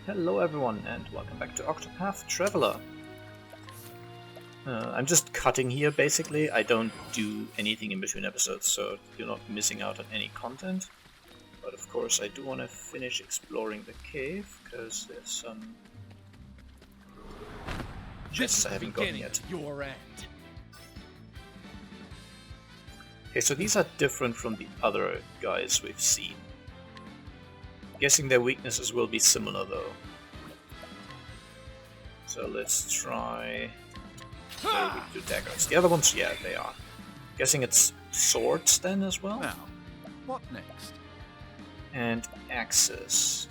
Hello everyone and welcome back to Octopath Traveler. I'm just cutting here basically. I don't do anything in between episodes, so you're not missing out on any content. But of course I do want to finish exploring the cave, because there's some chests I haven't gotten yet. Your end. Okay, so these are different from the other guys we've seen. Guessing their weaknesses will be similar though. So let's try... They're weak to daggers. The other ones, yeah, they are. Guessing it's swords then as well? Now, what next? And axes.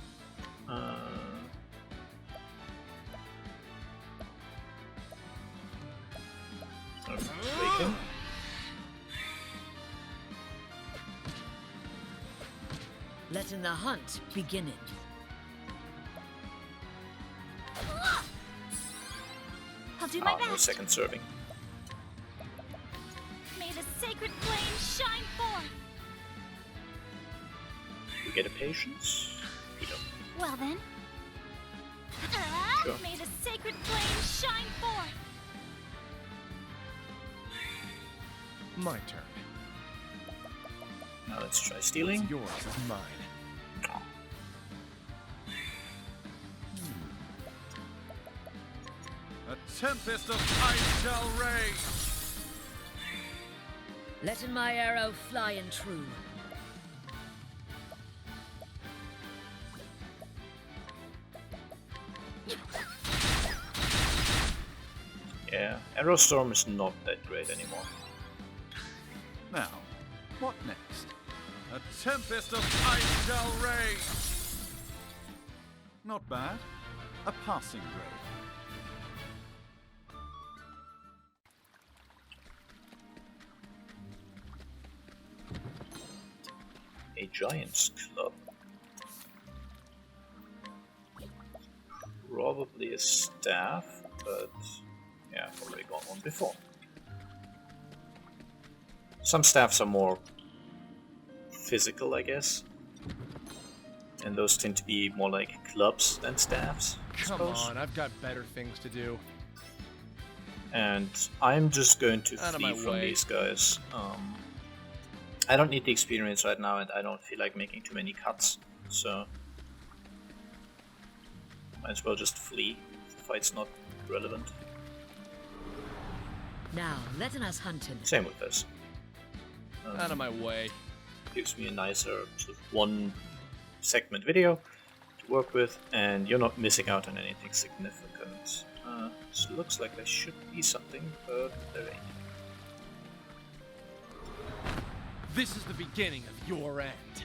Breaking. Letting the hunt begin it. I'll do my No best. second serving. May the sacred flame shine forth. We get a patience. We don't. Well then. Sure. May the sacred flame shine forth. My turn. Now let's try stealing. Yours is mine. A tempest of ice shall rage. Letting my arrow fly and true. Yeah, Arrow Storm is not that great anymore. Now, what next? A tempest of ice shall rage. Not bad. A passing grade. A Giant's Club. Probably a staff, but yeah, I've already got one before. Some staffs are more physical, I guess. And those tend to be more like clubs than staffs, I Come suppose. on, I've got better things to do. And I'm just going to Out of flee my from way. these guys. I don't need the experience right now, and I don't feel like making too many cuts, so might as well just flee. The fight's not relevant. Now, letting us hunt him. Same with this. Out of my way. Gives me a nicer sort of one segment video to work with, and you're not missing out on anything significant. So it looks like there should be something, but there ain't. This is the beginning of your end.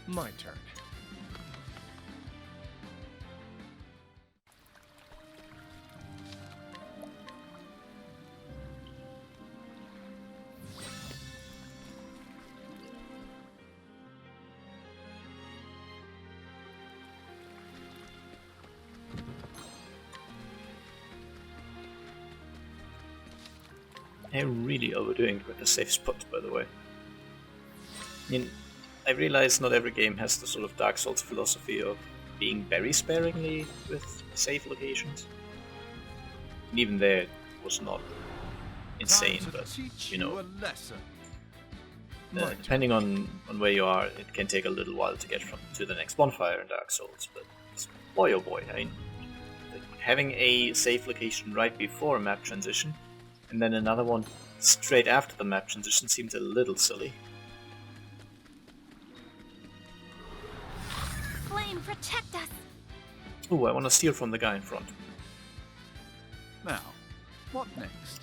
My turn. I'm really overdoing it with the safe spot, by the way. I mean, I realize not every game has the sort of Dark Souls philosophy of being very sparingly with safe locations. And even there, it was not insane, Time to but, teach you know, a lesson. depending on where you are, it can take a little while to get to the next bonfire in Dark Souls, but boy oh boy, I mean, like, having a safe location right before a map transition, and then another one straight after the map transition seems a little silly. Flame, protect us. Ooh, I want to steal from the guy in front. Now, what next?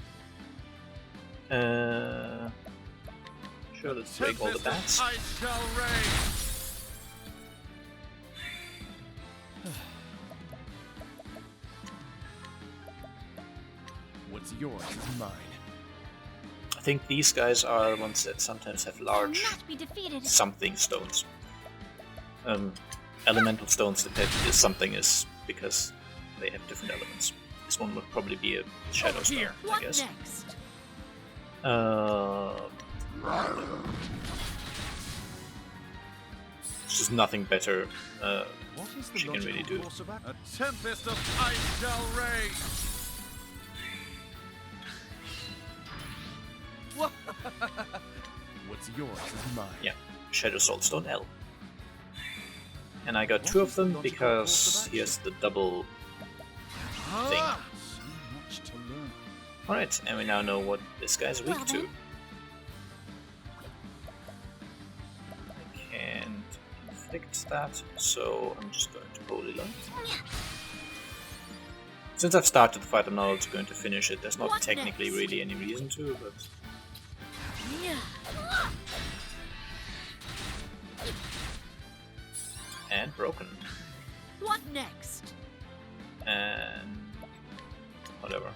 Sure, let's break all the Tempest bats. of ice shall rage. What's yours is mine. I think these guys are the ones that sometimes have large Will not be defeated. something stones. Elemental stones that have something is because they have different elements. This one would probably be a shadow stone, here. I What guess. next? There's just nothing better What is the she can really logical do. course of action? A tempest of ice shall rage. What's yours is mine. Yeah, Shadow Saltstone L. And I got two of them because he has the double thing. So much to learn. Alright, and we now know what this guy's weak Well to. then. I can't inflict that, so I'm just going to Holy Light. Since I've started the fight, I'm not also going to finish it. There's not What technically next? really any reason to, but... And broken. What next? And... whatever.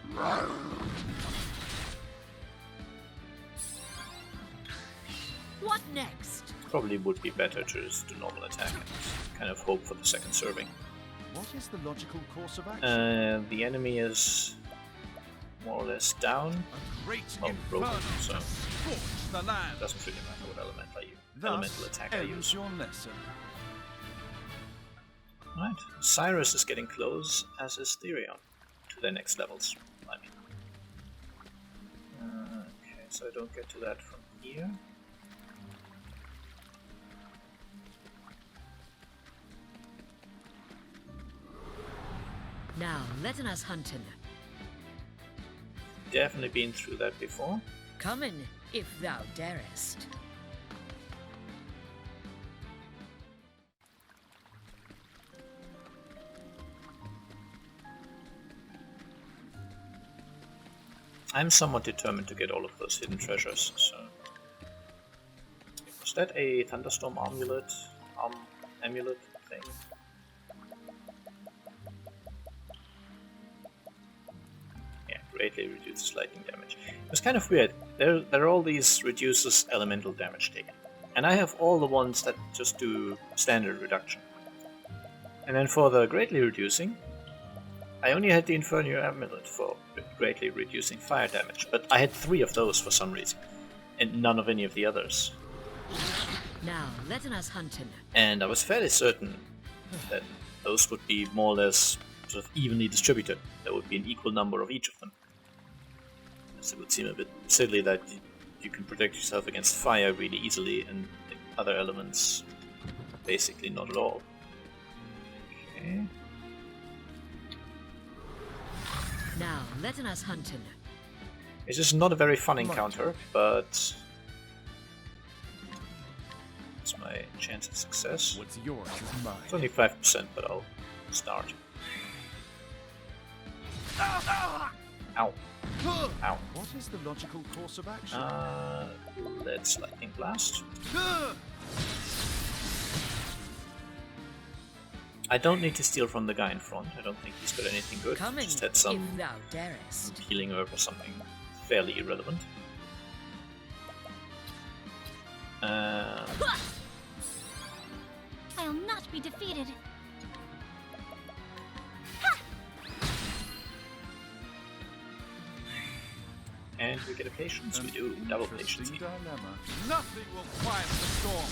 What next? Probably would be better to just do normal attack and kind of hope for the second serving. What is the logical course of action? The enemy is more or less down. A great Well, broken, inferno so to scorch the land. doesn't really matter what elemental Thus attack I ends use. your lesson. Right, Cyrus is getting close, as is Therion, to their next levels. I mean. Okay, so I don't get to that from here. Now, let us hunting. Definitely been through that before. Come in, if thou darest. I'm somewhat determined to get all of those hidden treasures, so... Was that a thunderstorm amulet? Amulet thing? Yeah, greatly reduces lightning damage. It was kind of weird. There are all these reduces elemental damage taken. And I have all the ones that just do standard reduction. And then for the greatly reducing, I only had the Inferno Amulet for greatly reducing fire damage, but I had 3 of those for some reason, and none of any of the others. Now, let us hunting. And I was fairly certain that those would be more or less sort of evenly distributed. There would be an equal number of each of them. So it would seem a bit silly that you can protect yourself against fire really easily, and the other elements basically not at all. Okay. Now, let us hunting. It's just not a very fun encounter, but it's my chance of success. What's yours is mine. It's only 5%, but I'll start. Ow. Ow. What is the logical course of action? Let's Lightning Blast. I don't need to steal from the guy in front. I don't think he's got anything good. Come in, Just had if some thou darest. healing herb or something fairly irrelevant. I'll not be defeated. And we get a patience. We do double patience. Interesting dilemma. Nothing will quiet the storm.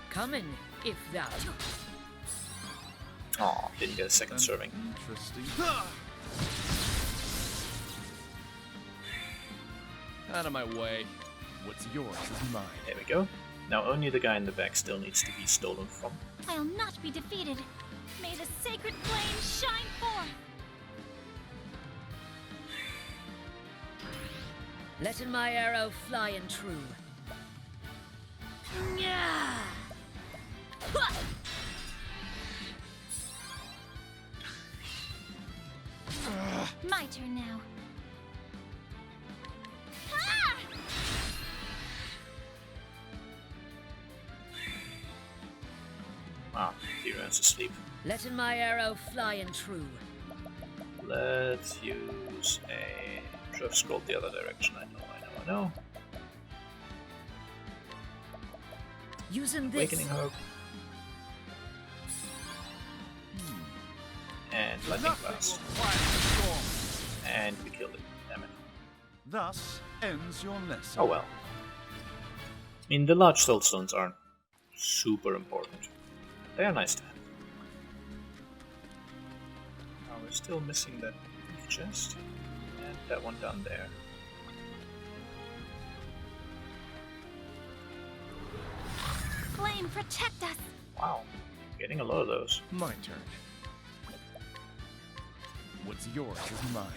Come in, if thou. Aw, didn't get a second serving. Interesting. Out of my way. What's yours is mine. There we go. Now only the guy in the back still needs to be stolen from. I'll not be defeated. May the sacred flame shine forth. Letting my arrow fly and true. Nyah! My turn now. Ah! Ah, Tyrion's asleep. Letting my arrow fly and true. Let's use a... Should have scrolled the other direction. I know. Using this. Awakening Herb. And Lightning Nothing Blast. will quiet the storm. And we killed it. Damn it. Thus ends your lesson. Oh well. mean, the large soul stones aren't super important. They are nice to have. Oh, we're still missing that chest. And that one down there. Flame, protect us! Wow, getting a lot of those. My turn. What's yours is mine.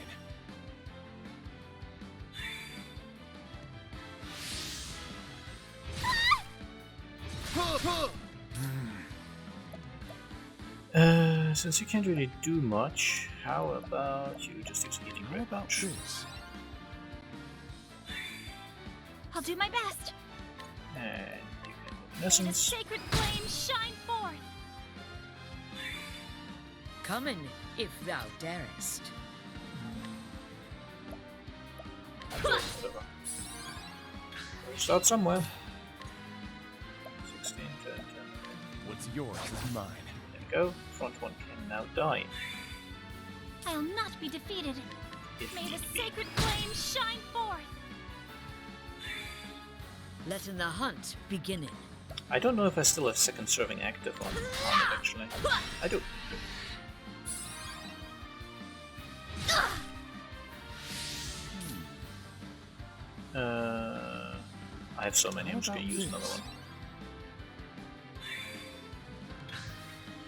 Since you can't really do much, how about you just use a healing How ray about punch? this? I'll do my best. And you can May the essence. sacred flame shine forth! Come in, if thou darest. Whatever. We'll start somewhere. 16, 10, 10. What's yours is mine. There we go. Front one can now die. I'll not be defeated. If May need the be. sacred flame shine forth! Let in the hunt beginning. I don't know if I still have second serving active on it, actually. I do. I have so many, I'm just gonna use another one.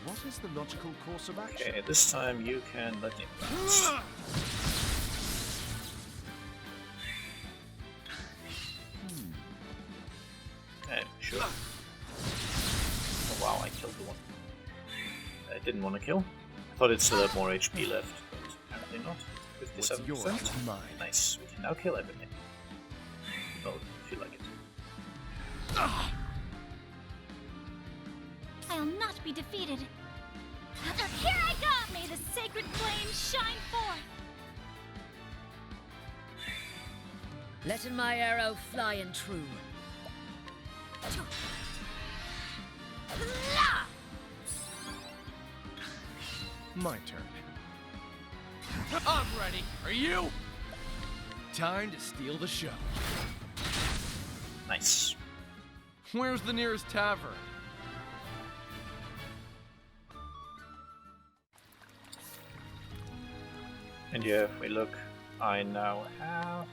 What is the logical course of action? Okay, this time you can let me bounce. Sure. Oh wow, I killed the one I didn't want to kill. I thought it still had more HP left, but apparently not. What's yours 57%. is mine. Nice, we can now kill everything. Well, if you like it. I'll not be defeated. Here I go! May the sacred flame shine forth! Let in my arrow fly and true. My turn. I'm ready. Are you? Time to steal the show. Nice. Where's the nearest tavern? And yeah, if we look, I now have...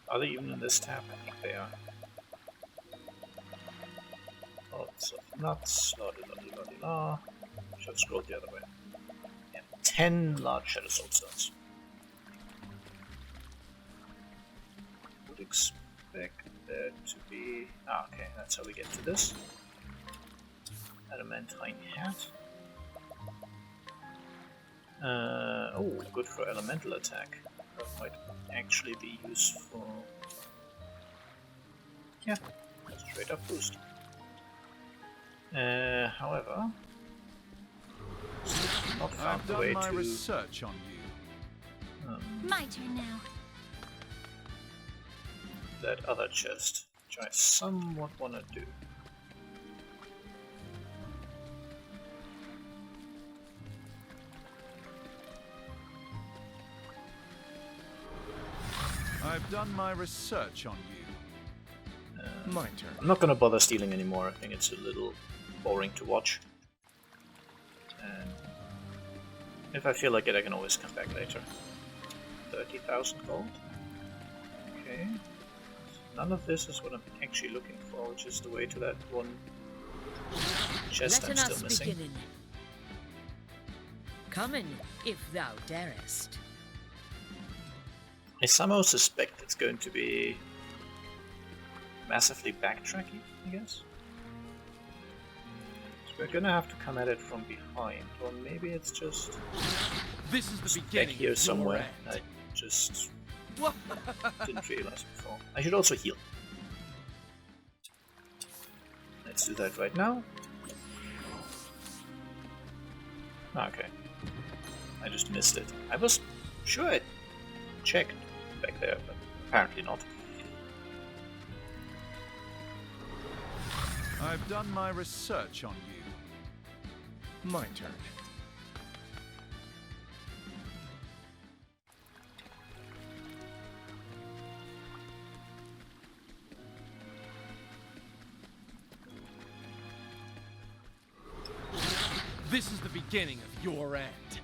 Are they even in this tab? I think they are. Lots of nuts, la-di-la-di-la-di-la. Should have scrolled the other way. And 10 large shadow soul stones. Would expect there to be... Ah, okay, that's how we get to this. Adamantine hat. Oh, good for elemental attack. That might actually be useful. Yeah, straight up boost. However, not found I've the done way my to research on you. My turn now. that other chest, which I somewhat want to do. I've done my research on you. My turn. I'm not gonna bother stealing anymore. I think it's a little boring to watch. And if I feel like it, I can always come back later. 30,000 gold. Okay. None of this is what I'm actually looking for, which is the way to that one chest Let I'm in still us missing. beginning. Come in, if thou darest. I somehow suspect it's going to be massively backtracking, I guess. So we're gonna have to come at it from behind, or maybe it's just This is the back beginning here of somewhere. your I end. just didn't realize before. I should also heal. Let's do that right now. Okay. I just missed it. I was sure I checked back there, but apparently not. I've done my research on you. My turn. This is the beginning of your end.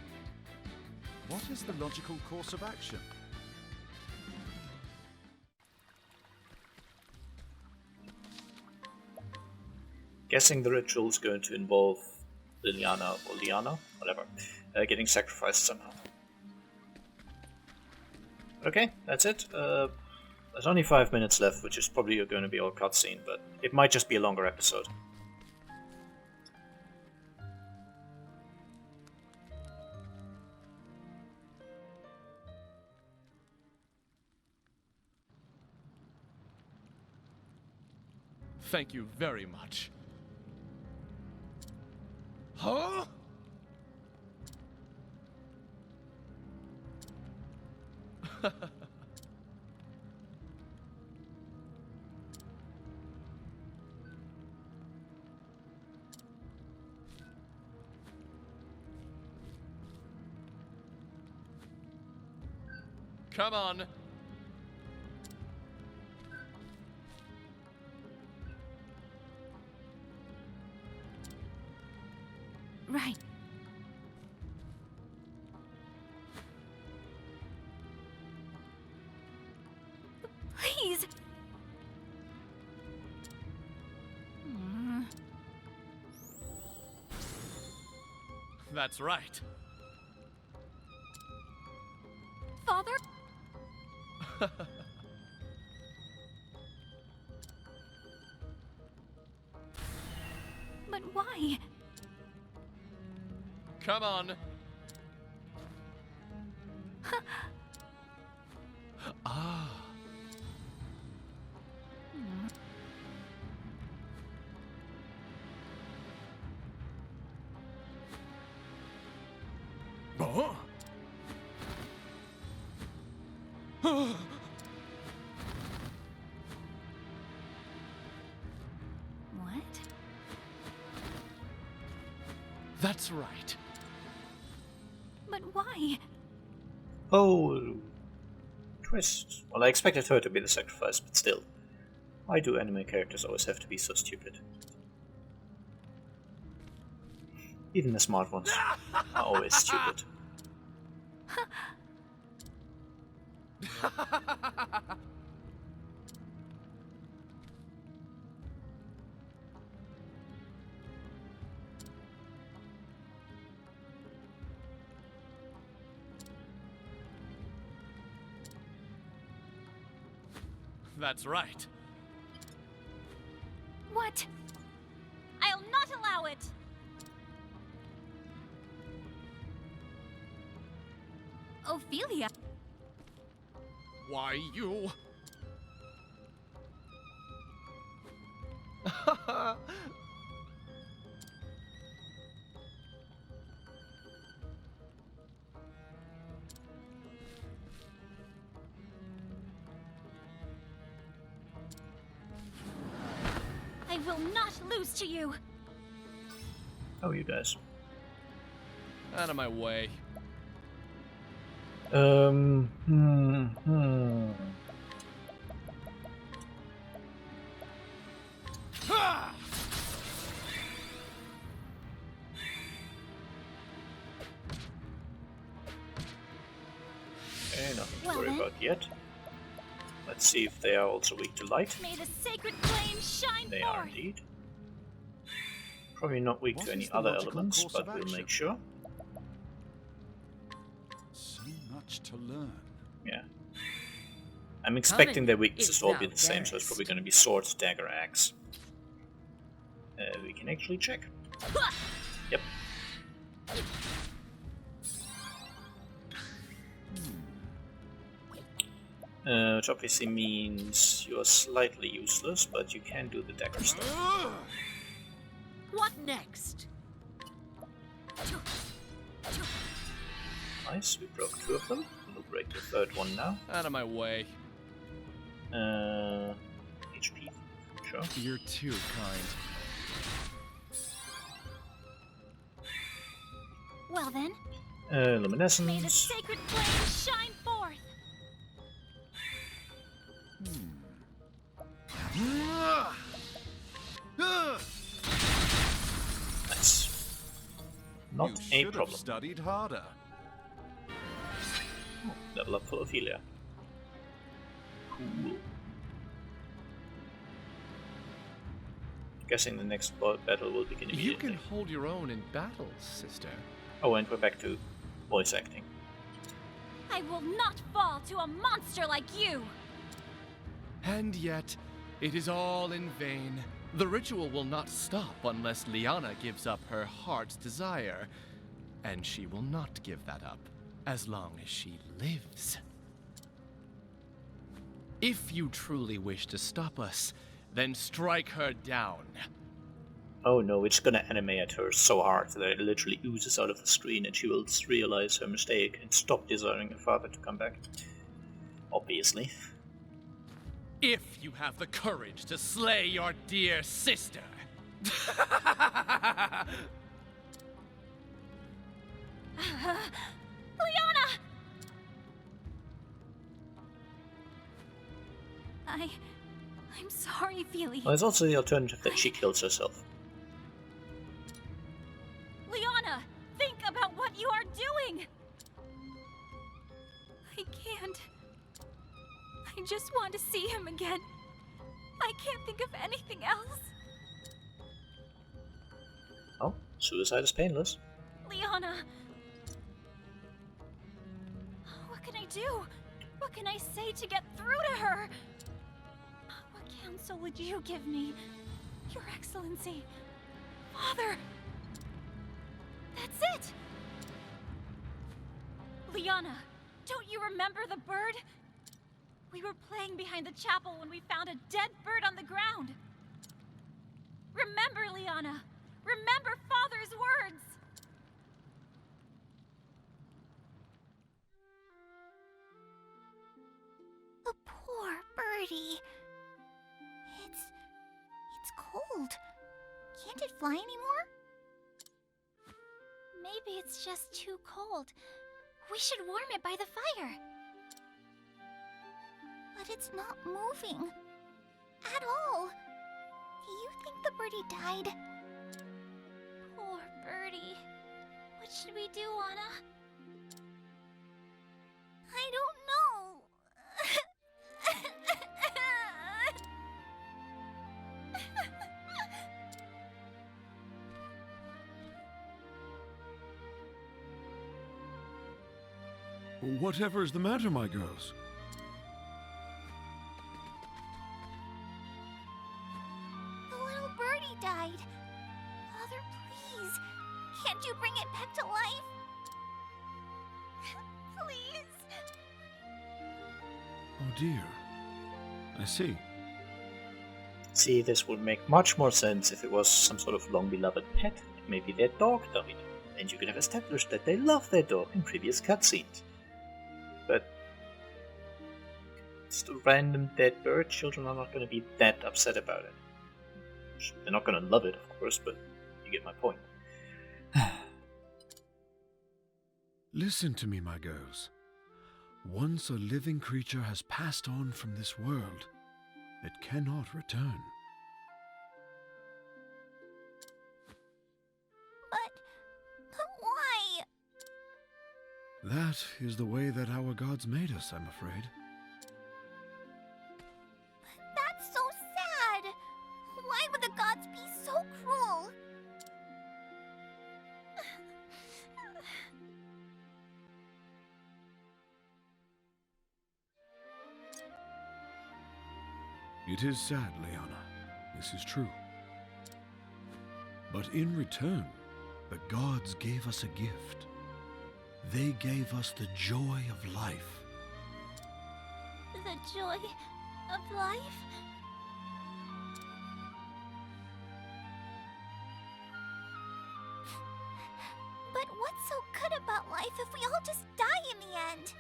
What is the logical course of action? Guessing the ritual is going to involve Liliana or Liana, whatever, getting sacrificed somehow. Okay, that's it. There's only 5 minutes left, which is probably going to be our cutscene, but it might just be a longer episode. Thank you very much. Huh? Come on. Right. Please. That's right. Father? But why? Come on. Ah. Huh? What? That's right. But why? Oh, twist. Well, I expected her to be the sacrifice, but still. Why do anime characters always have to be so stupid? Even the smart ones are always stupid. That's right. What? I'll not allow it! Ophelia? Why you? I will not lose to you! How are you guys? Out of my way. Ah! Okay, nothing to Well worry then. about yet. Let's see if they are also weak to light. May the sacred flame shine They forth! are indeed. Probably not weak What to any is the other logical elements, course but of we'll action? make sure. So much to learn. Yeah. I'm expecting their Coming weaknesses is to all be thou the same, so it's probably darest. going to be sword, dagger, axe. We can actually check. Yep. Which obviously means you're slightly useless, but you can do the dagger stuff. What next? Nice, we broke 2 of them. We'll break the 3rd one now. Out of my way. HP, sure. You're too kind. Well then, may the Luminescence. sacred flame shine forth! Nice. Not You a should have problem. studied harder. Level up for Ophelia. Cool. Guessing the next battle will begin immediately. You can hold your own in battles, sister. Oh, and we're back to voice acting. I will not fall to a monster like you! And yet, it is all in vain. The ritual will not stop unless Liana gives up her heart's desire. And she will not give that up as long as she lives. If you truly wish to stop us, then strike her down. Oh no, it's gonna animate her so hard that it literally oozes out of the screen and she will realize her mistake and stop desiring her father to come back. Obviously. If you have the courage to slay your dear sister. Liana! I'm sorry, Feely. Well, there's also the alternative that she kills herself. Liana, think about what you are doing! I can't. I just want to see him again. I can't think of anything else. Oh, suicide is painless. Liana! What can I do? What can I say to get through to her? What counsel would you give me? Your Excellency. Father! That's it! Liana, don't you remember the bird? We were playing behind the chapel when we found a dead bird on the ground. Remember, Liana. Remember Father's words. The poor birdie. It's cold. Can't it fly anymore? Maybe it's just too cold. We should warm it by the fire. But it's not moving. At all. Do you think the birdie died? Poor birdie. What should we do, Anna? I don't know. Whatever is the matter, my girls? The little birdie died. Father, please. Can't you bring it back to life? Please. Oh dear. I see. See, this would make much more sense if it was some sort of long-beloved pet. Maybe their dog died, and you could have established that they love their dog in previous cutscenes. But just a random dead bird, children are not going to be that upset about it. They're not going to love it, of course, but you get my point. Listen to me, my girls. Once a living creature has passed on from this world, it cannot return. But why? That is the way that our gods made us, I'm afraid. That's so sad. Why would the gods be so cruel? It is sad, Liana. This is true. But in return, the gods gave us a gift. They gave us the joy of life. The joy of life? But what's so good about life if we all just die in the end?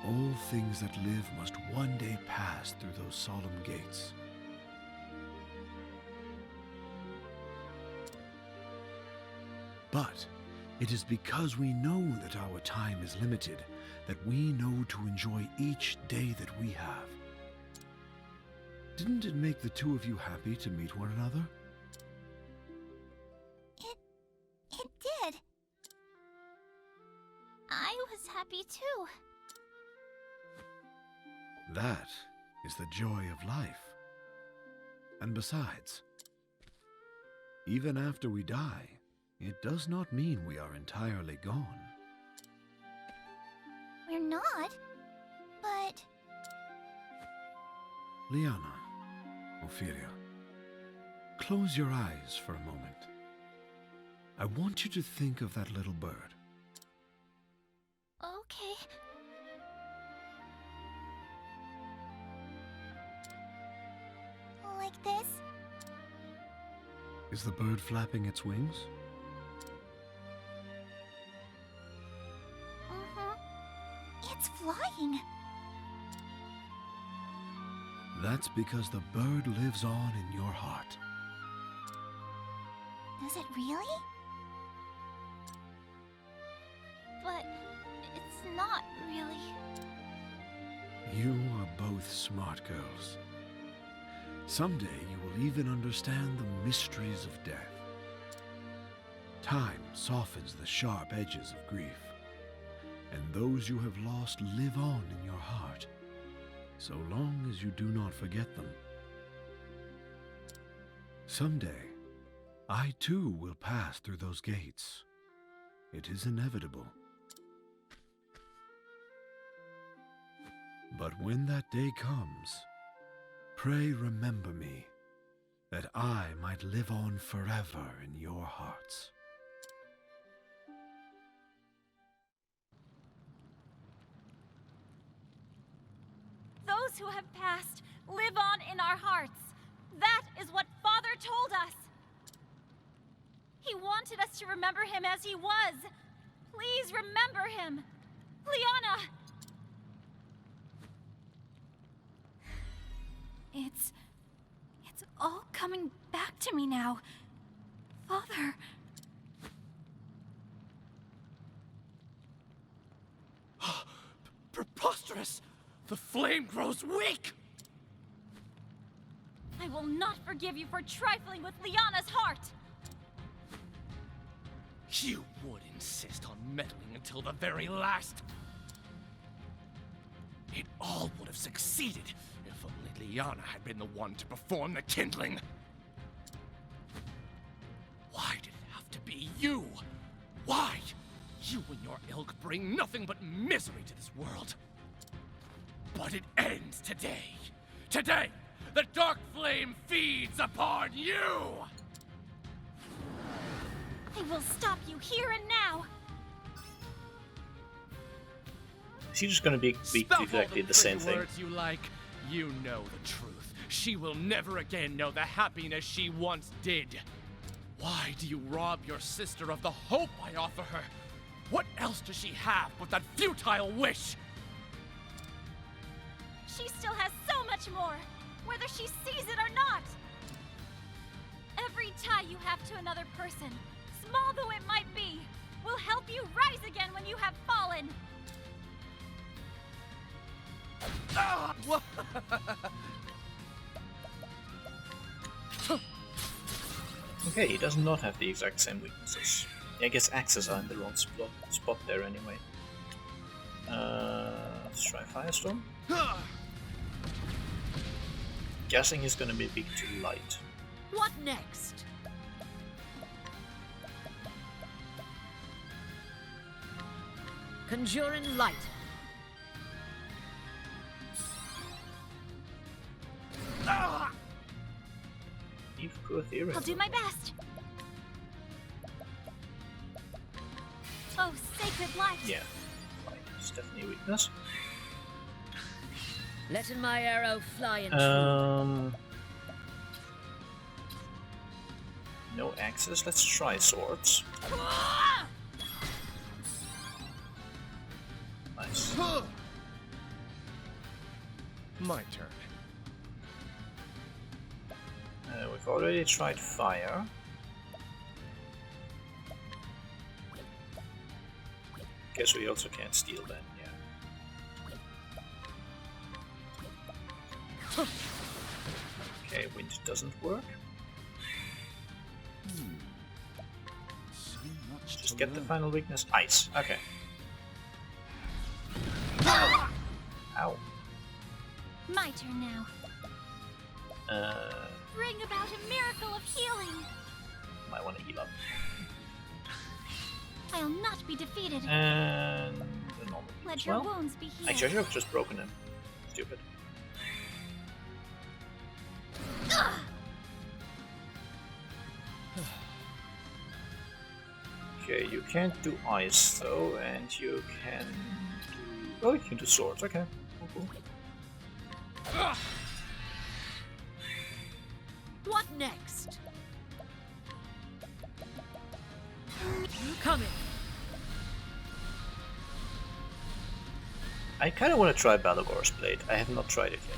All things that live must one day pass through those solemn gates. But it is because we know that our time is limited that we know to enjoy each day that we have. Didn't it make the two of you happy to meet one another? that is the joy of life. And besides, even after we die, it does not mean we are entirely gone. We're not, but... Liana, Ophelia, close your eyes for a moment. I want you to think of that little bird. Okay. Like this? Is the bird flapping its wings? It's flying. That's because the bird lives on in your heart. Does it really? But it's not really. You are both smart girls. Someday you will even understand the mysteries of death. Time softens the sharp edges of grief, and those you have lost live on in your heart, so long as you do not forget them. Someday, I too will pass through those gates. It is inevitable. But when that day comes, pray remember me, that I might live on forever in your hearts. Those who have passed live on in our hearts. That is what Father told us. He wanted us to remember him as he was. Please remember him. Liana! It's all coming back to me now. Father. Preposterous! The flame grows weak! I will not forgive you for trifling with Liana's heart. You would insist on meddling until the very last. It all would have succeeded if only Liana had been the one to perform the kindling. Why did it have to be you? Why? You and your ilk bring nothing but misery to this world. But it ends today. Today, the dark flame feeds upon you! I will stop you here and now. Is he just going to be Spout all exactly the same thing? words you like. You know the truth. She will never again know the happiness she once did. Why do you rob your sister of the hope I offer her? What else does she have but that futile wish? She still has so much more, whether she sees it or not. Every tie you have to another person, small though it might be, will help you rise again when you have fallen. Okay, he does not have the exact same weaknesses. I guess axes are in the wrong spot there anyway. Let's try Firestorm. Guessing he's gonna be a bit too light. What next? Conjuring light. Eve Ethereal. I'll do my best. Oh, sacred light. Yeah, light is definitely a weakness. Letting my arrow fly and No axes. Let's try swords. Nice. My turn. We've already tried fire. Guess we also can't steal then, yeah. Okay, wind doesn't work. Just get the final weakness. Ice. Okay. Ow. My turn now. Bring about a miracle of healing. Might want to heal up. I'll not be defeated. And the normal Let as your well. wounds be healed. Actually, I should have just broken him. Stupid. Okay, you can't do ice though, and you can do... Oh, you can do swords, okay. Cool. What next? Coming. I kinda wanna try Balagor's blade. I have not tried it yet.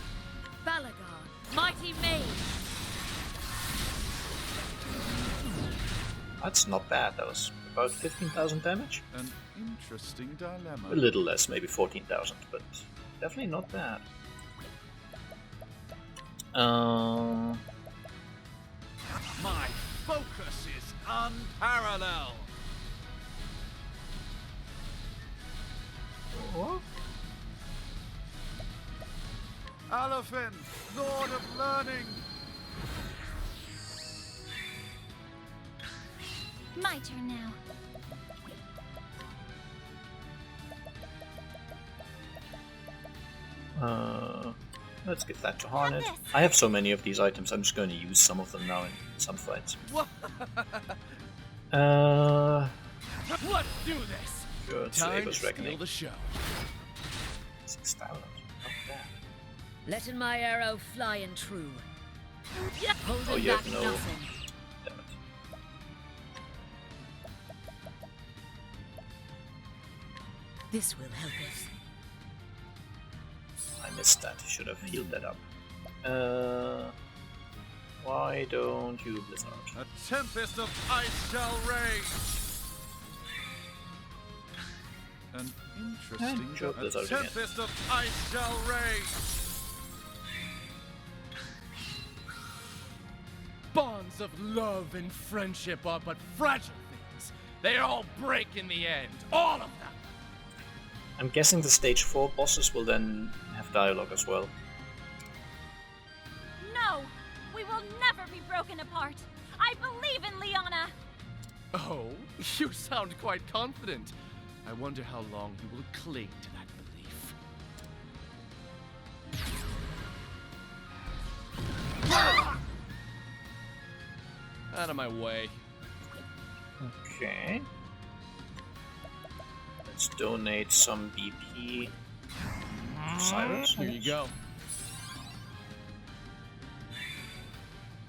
Balagar, mighty mage. That's not bad, that was about 15,000 damage. An interesting A dilemma. little less, maybe 14,000, but definitely not bad. My focus is unparalleled. What? Alaphin, Lord of Learning. My turn now. Let's get that to harness. this. I have so many of these items, I'm just going to use some of them now in some fights. Let's do this. Good, Time to Saber's steal Reckoning. the show. 6,000, not bad. Letting my arrow fly and true. Holding Oh, you back have no... nothing. Damn it. This will help us. I missed that, should have healed that up. Why don't you Blizzard? A tempest of ice shall rage. An interesting. And sure, A Blizzard again. tempest of ice shall rage. Bonds of love and friendship are but fragile things. They all break in the end. All of them. I'm guessing the stage 4 bosses will then have dialogue as well. No! We will never be broken apart! I believe in Liana! Oh, you sound quite confident. I wonder how long you will cling to that belief. Out of my way. Okay. Let's donate some BP to Cyrus. Here you go.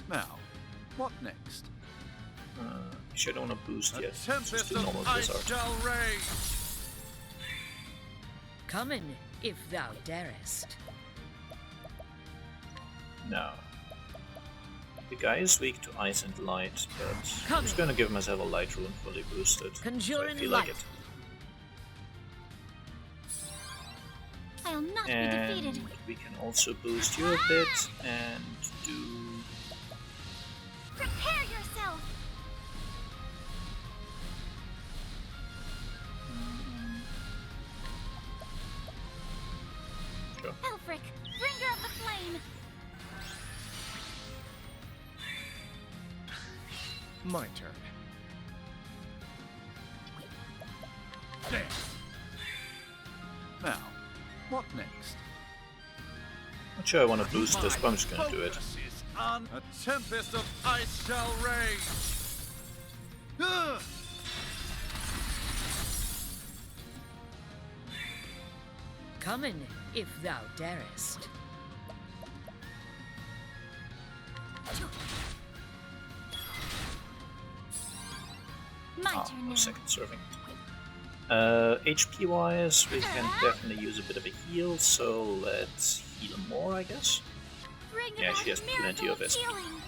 Now, what next? Actually, I don't want to boost A yet. Let's tempest just do normal of ice Blizzard. shall rage. Coming, if thou darest. No. The guy is weak to ice and light, but I'm Coming. just gonna give myself a light rune fully boosted. So I Conjuring feel light. like it. I'll not be And defeated. we can also boost you a bit and do... Prepare yourself! Sure. Elfric, bringer of the flame! My turn. There. Now, what next? Not sure I want to boost this, but I'm just gonna do it. Focus is a tempest of ice shall rage. Ugh! Coming, if thou darest. My turn No now. second serving. HP wise, we can definitely use a bit of a heal, so let's heal more, I guess. Bring Yeah, about she has a plenty miracle of SP. healing.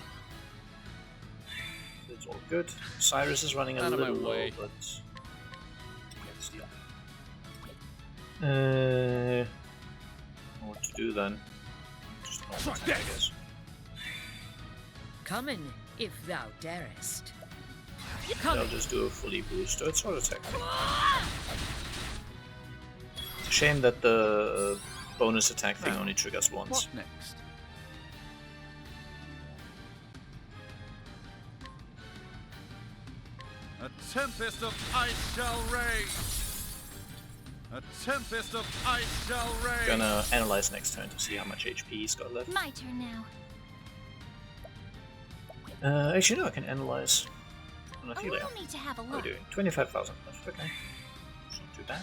It's all good. Cyrus is running a Out of my little low, way. but let's deal. What to do then? Just normal attack, I guess. Coming, if thou darest. I'll Coming. just do a fully boosted sword attack. It's a shame that the bonus attack thing Now, only triggers once. What next? A tempest of ice shall rage. A tempest of ice shall rage. Gonna analyze next turn to see how much HP he's got left. My turn now. Actually, no, I can analyze on Ophelia. Allow me to have a How are we look. doing? 25,000 left. Okay. It's not too bad.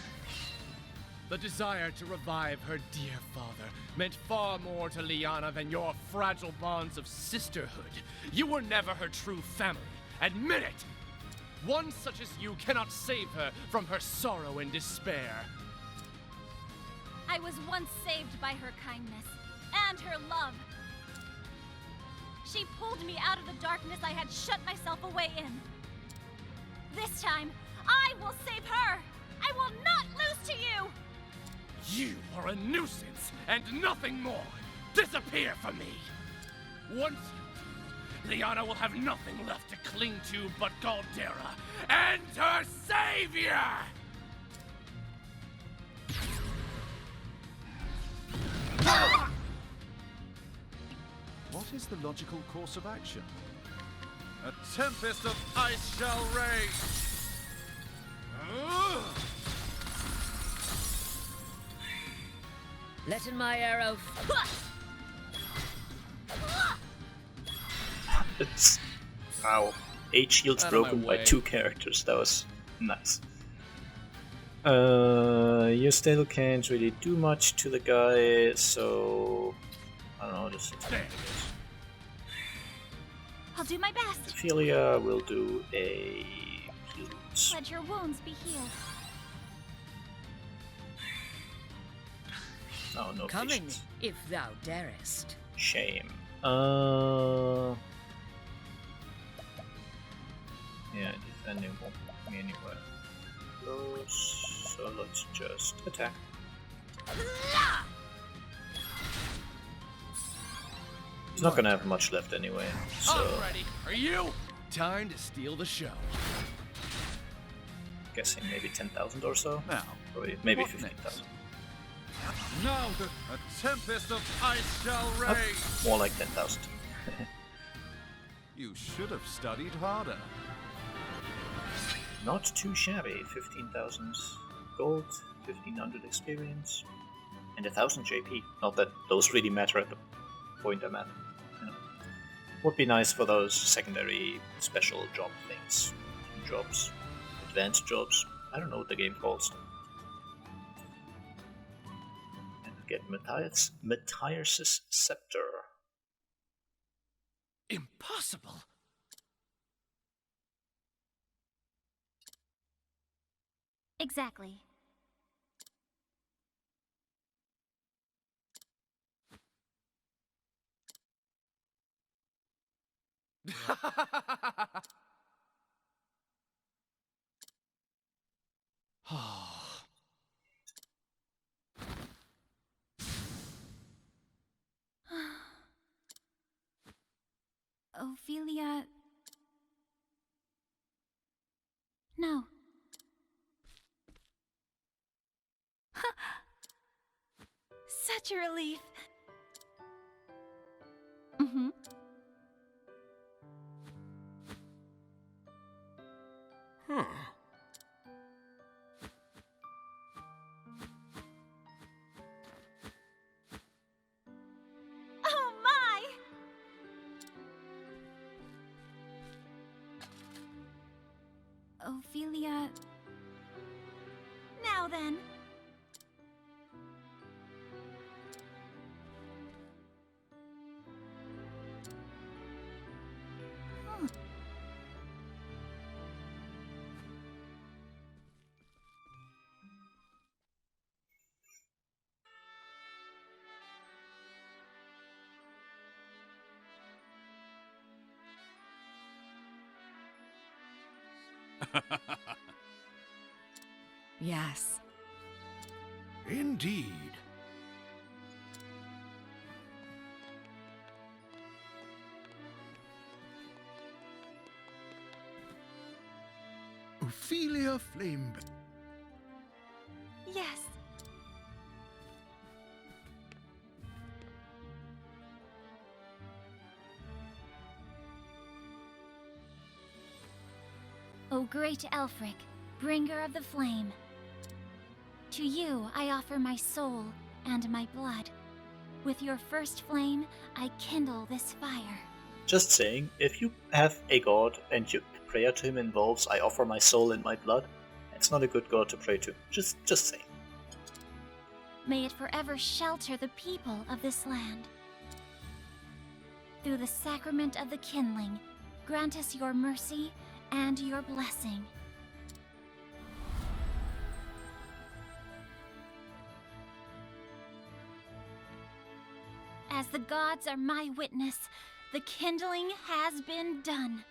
The desire to revive her dear father meant far more to Liana than your fragile bonds of sisterhood. You were never her true family. Admit it! One such as you cannot save her from her sorrow and despair. I was once saved by her kindness and her love. She pulled me out of the darkness I had shut myself away in. This time, I will save her! I will not lose to you! You are a nuisance and nothing more. Disappear from me. Once you do, Liana will have nothing left to cling to but Galdera and her savior! What is the logical course of action? A tempest of ice shall rage. Letting my arrow. It's... Wow. 8 shields Out of broken my by way. 2 characters. That was nice. You still can't really do much to the guy, so... I don't know, just... There. I'll do my best. Ophelia will do a... heals. Let your wounds be healed. Oh, no Coming, patience. if thou darest. Shame. Yeah, defending won't put me anywhere close, so let's just attack. He's not gonna have much left anyway, so Alrighty, are you? Time to steal the show. guessing maybe 10,000 or so. Now, Or maybe what 15,000. now a tempest of ice shall rage. More like 10,000. You should have studied harder. Not too shabby. 15,000 gold, 1,500 experience, and 1,000 JP. Not that those really matter at the point I'm at. You know. Would be nice for those secondary special job things. Jobs. Advanced jobs. I don't know what the game calls them. And get Matthias' Scepter. Impossible. Exactly. Ophelia... No. Such a relief. Mm-hmm. Oh my! Ophelia... Now then. Yes. Indeed. Ophelia Flame. Yes. O great Elfric, bringer of the flame. To you I offer my soul and my blood. With your first flame, I kindle this fire. Just saying, if you have a god and your prayer to him involves I offer my soul and my blood, it's not a good god to pray to. Just saying. May it forever shelter the people of this land. Through the sacrament of the kindling, grant us your mercy and your blessing. As the gods are my witness, the kindling has been done.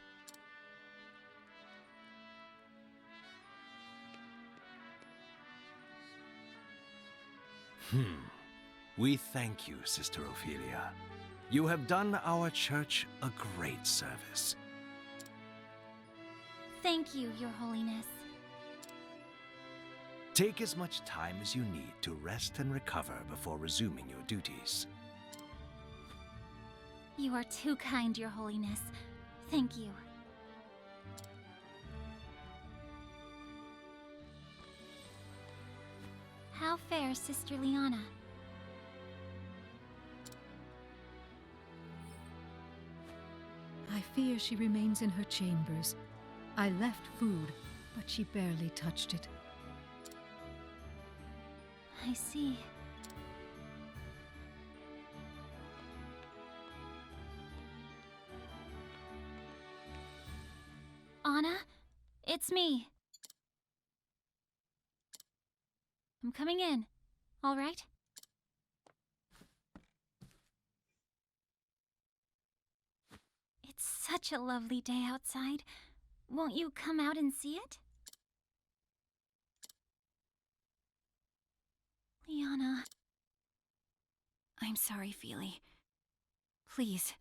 We thank you, Sister Ophelia. You have done our church a great service. Thank you, Your Holiness. Take as much time as you need to rest and recover before resuming your duties. You are too kind, Your Holiness. Thank you. How fares Sister Liana? I fear she remains in her chambers. I left food, but she barely touched it. I see. Anna, it's me. I'm coming in. All right? It's such a lovely day outside. Won't you come out and see it? Liana. I'm sorry, Feely. Please,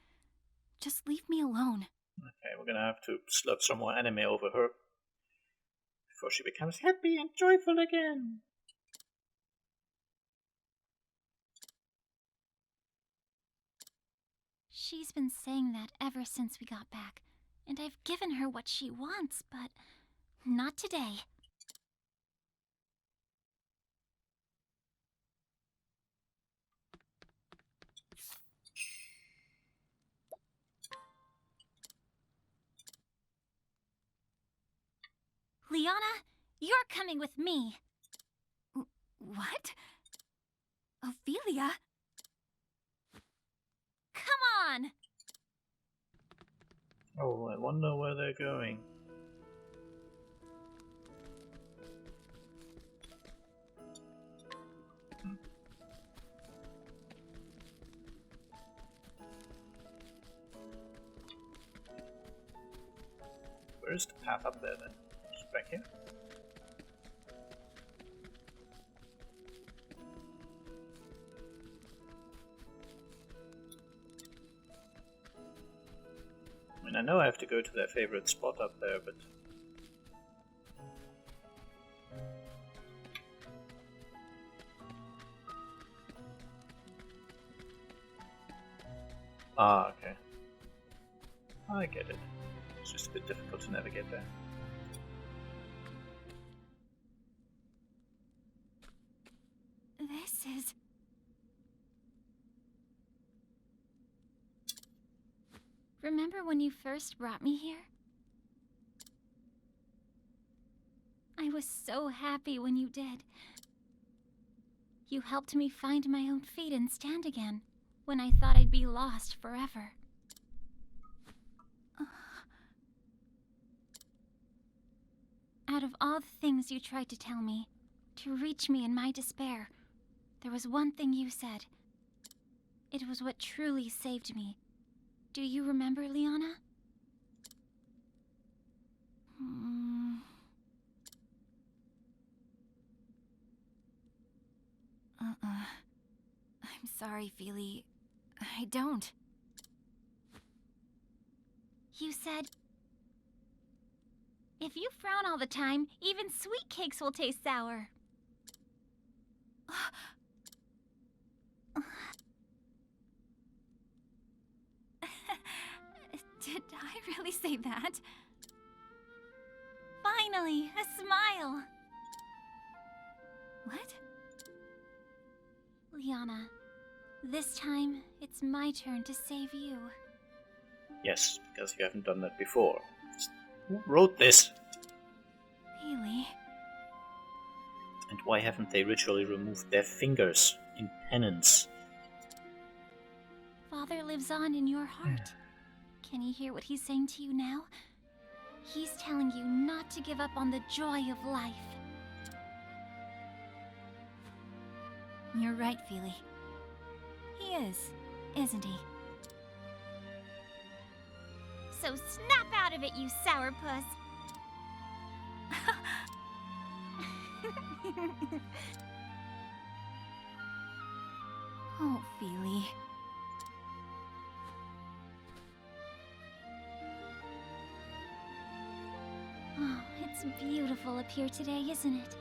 just leave me alone. Okay, we're gonna have to slurp some more anime over her before she becomes happy and joyful again. She's been saying that ever since we got back, and I've given her what she wants, but not today. Liana, you're coming with me. What? Ophelia? Come on! Oh, I wonder where they're going. Where's the path up there then? Just back here? I mean, I know I have to go to their favorite spot up there, but... Ah, okay. I get it. It's just a bit difficult to navigate there. This is... Remember when you first brought me here? I was so happy when you did. You helped me find my own feet and stand again, when I thought I'd be lost forever. Out of all the things you tried to tell me, to reach me in my despair, there was one thing you said. It was what truly saved me. Do you remember, Liana? I'm sorry, Feely. I don't. You said... If you frown all the time, even sweet cakes will taste sour. Did I really say that? Finally, a smile! What? Liana, this time it's my turn to save you. Yes, because you haven't done that before. Who wrote this? Really? And why haven't they ritually removed their fingers in penance? Father lives on in your heart. Can you hear what he's saying to you now? He's telling you not to give up on the joy of life. You're right, Feely. He is, isn't he? So snap out of it, you sourpuss! Oh, Feely. Oh, it's beautiful up here today, isn't it?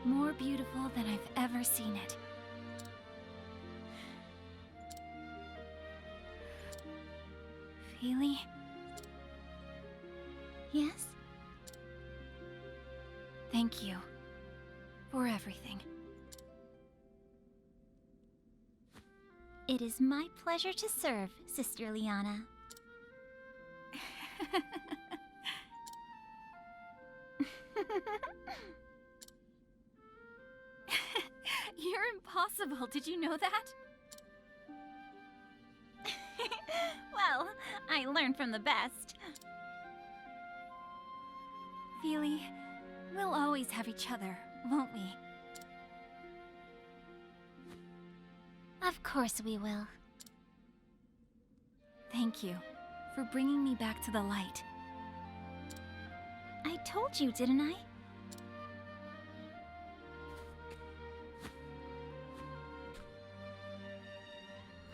More beautiful than I've ever seen it. Feely? Yes? Thank you for everything. It is my pleasure to serve, Sister Liana. You're impossible, did you know that? Well, I learned from the best. Feely, we'll always have each other, won't we? Of course we will. Thank you for bringing me back to the light. I told you, didn't I?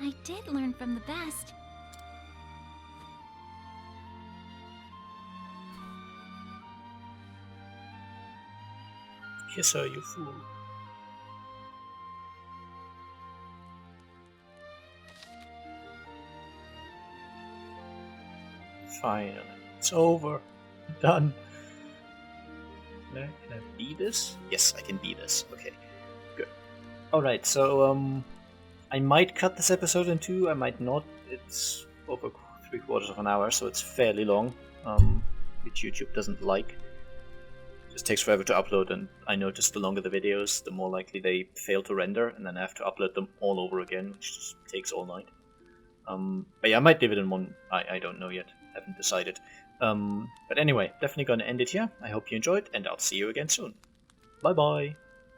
I did learn from the best. Kiss her, you fool. Finally, it's over. Done. Can I be this? Yes, I can be this. Okay, good. Alright, so, I might cut this episode in two, I might not. It's over 3/4 of an hour, so it's fairly long, which YouTube doesn't like. It just takes forever to upload, and I noticed the longer the videos, the more likely they fail to render, and then I have to upload them all over again, which just takes all night. But yeah, I might leave it in one. I don't know yet. Haven't decided. But anyway, definitely going to end it here. I hope you enjoyed, and I'll see you again soon. Bye bye.